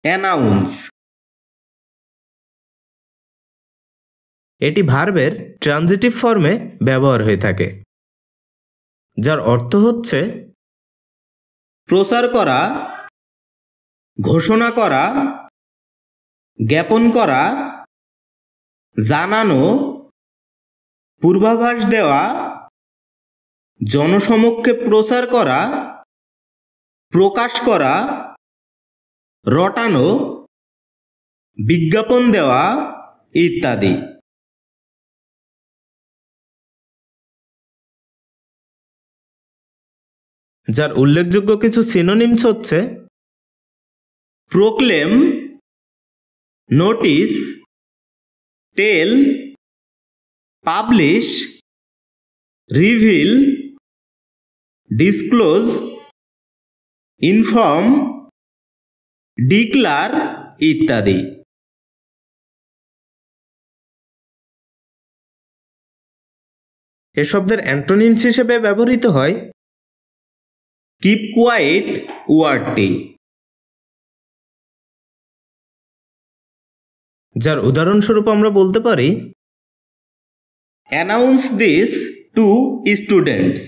Announce. এটি ভার্বের transitive ফর্মে ব্যবহার হয়ে থাকে, যার অর্থ হচ্ছে প্রচার করা, ঘোষণা করা, জ্ঞাপন করা, জানানো, পূর্বাভাস দেওয়া, জনসমক্ষে প্রচার করা, প্রকাশ করা, রটানো, বিজ্ঞাপন দেওয়া ইত্যাদি। যার উল্লেখযোগ্য কিছু সিনোনিমস হচ্ছে proclaim, notice, tell, publish, reveal, disclose, inform, declare ইত্যাদি। এ শব্দের অ্যান্টোনিমস হিসেবে ব্যবহৃত হয় কিপ কোয়াইট ওয়ার্ডটি, যার উদাহরণস্বরূপ আমরা বলতে পারি অ্যানাউন্স দিস টু স্টুডেন্টস।